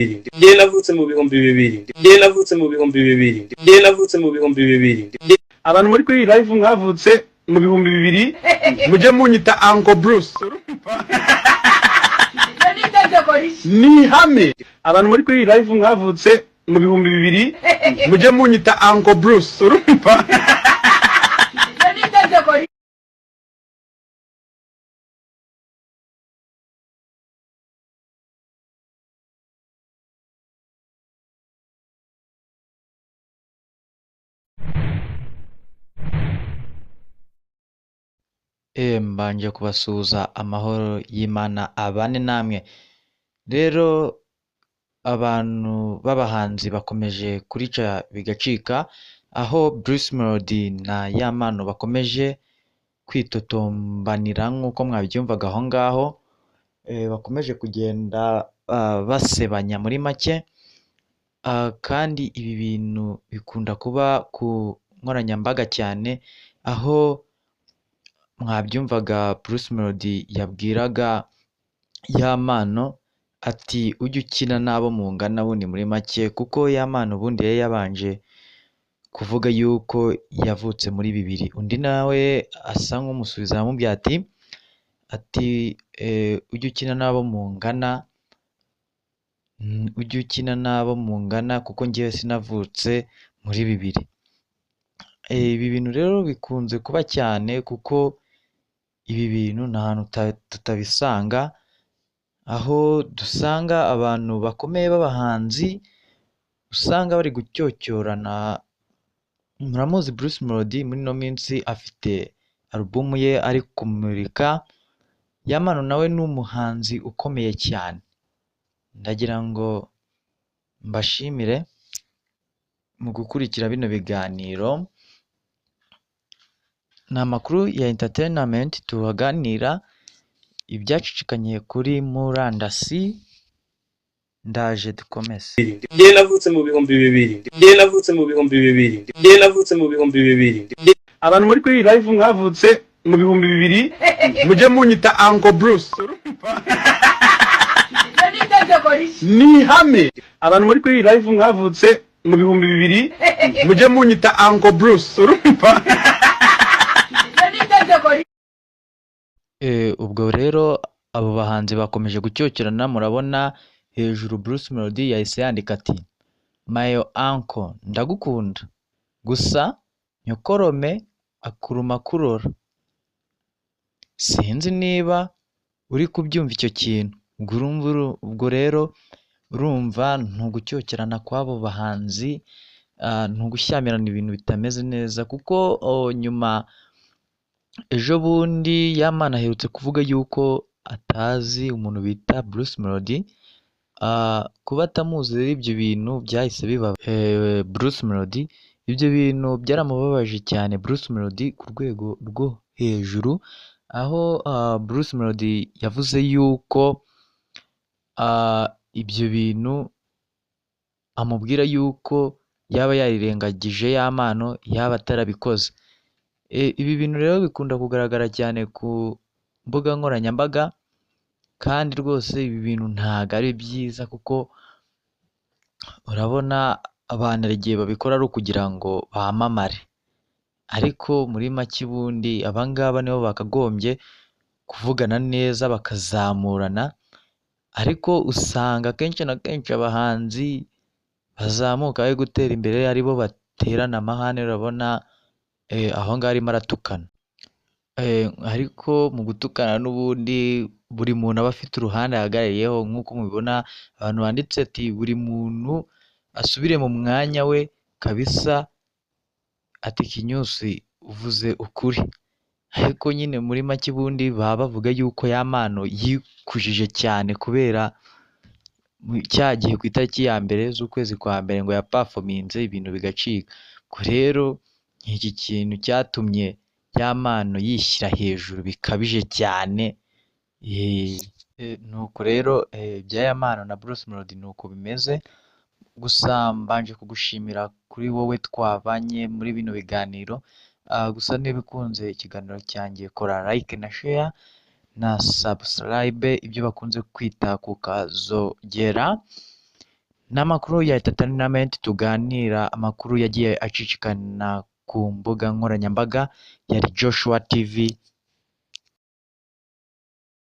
Njye navutse mu bihumbi bibiri. Njye navutse mu bihumbi bibiri. Njye navutse mu bihumbi bibiri. Abantu muri kuri live mwavutse mu bihumbi bibiri mujye munyita Uncle Bruce. Ni hame. Abantu muri kuri live mwavutse mu bihumbi bibiri mujye munyita Uncle Bruce. Urumva? Mbanje kubasuhuza amahoro y'Imana abane namwe. Rero abantu b'abahanzi bakomeje kurica bigacika, aho Bruce Melody na Yamano bakomeje kwitotombanira nk'uko mwabyumvaga aho ngaho, bakomeje kugenda basebanya muri make, kandi ibi bintu bikunda kuba ku nkoranyambaga cyane, aho mwabyumvaga Bruce Melody yabwiraga Yamano ati ujye ukina n'abo mungana bundi muri make, kuko Yamano ubundi yari yabanje kuvuga yuko yavutse muri bibiri. Undi nawe asa nk'umusubiza aramubwira ati ujye ukina n'abo mungana, ujye ukina n'abo mungana kuko njyewe sinavutse muri bibiri. Ibi bintu rero bikunze kuba cyane, kuko ibi bintu nta hantu tutabisanga, aho dusanga abantu bakomeye b'abahanzi usanga bari gucyocyorana. Muramuzi Bruce Melody muri ino minsi afite alubumu ye ari kumurika. Yamano nawe ni umuhanzi ukomeye cyane. Ndagira ngo mbashimire mu gukurikira bino biganiro. Ni amakuru ya entertainment tuhaganira, ibyacicikanye kuri murandasi. Ndaje dukomeze. Njye navutse mu bihumbi bibiri. Njye navutse mu bihumbi bibiri. Njye navutse mu bihumbi bibiri. Abantu muri kuri live mwavutse mu bihumbi bibiri mujye munyita Uncle Bruce. Ni hame. Abantu muri kuri live mwavutse mu bihumbi bibiri mujye munyita Uncle Bruce. Urumva? Ubwo rero abo bahanzi bakomeje gucyokirana. Murabona hejuru Bruce Melody yahise yandika ati my uncle ndagukunda, gusa nyokorome akuruma kurora. Sinzi niba uri kubyumva icyo kintu. Ubwo rero urumva ntugucyokirana kw'abo bahanzi, ntugushyamirana ibintu bitameze neza, kuko nyuma ejo bundi Yamana aherutse kuvuga yuko atazi umuntu bita Bruce Melody. Kuba atamuzi rero ibyo bintu byahise biba Bruce Melody, ibyo bintu byaramubabaje cyane Bruce Melody ku rwego rwo hejuru, aho Bruce Melody yavuze yuko ibyo bintu amubwira yuko yaba yarirengagije Yamano yaba atarabikoze. Ibi bintu rero bikunda kugaragara cyane ku mbuga nkoranyambaga, kandi rwose ibi bintu ntabwo ari byiza, kuko urabona abantu hari igihe babikora ari ukugira ngo bamamare, ariko muri make ubundi abangaba nibo bakagombye kuvugana neza bakazamurana. Ariko usanga kenshi na kenshi abahanzi bazamuka bari gutera imbere aribo baterana amahane. Urabona aho ngaho arimo aratukana, ariko mu gutukana n'ubundi buri muntu aba afite uruhande ahagarariyeho. nk'uko mubibona abantu banditse ati buri muntu asubire mu mwanya we kabisa, ati Kinyusi uvuze ukuri. Ariko nyine muri make ubundi baba bavuga yuko Yamano yikujije cyane, kubera cya gihe ku itariki ya mbere z'ukwezi kwa mbere ngo yapafominze ibintu bigacika. Ubwo rero iki kintu cyatumye Yamano yishyira hejuru bikabije cyane. Nuko rero ibya Yamano na Bruce Melody nuko bimeze. Gusa mbanje kugushimira kuri wowe twabanye muri bino biganiro. Gusa niba ukunze ikiganiro cyanjye kora like na share na subscribe, ibyo bakunze kwita kukazogera. n'amakuru ya entertainment tuganira amakuru yagiye acicikana ku mbuga nkoranyambaga. Yari Joshua TV.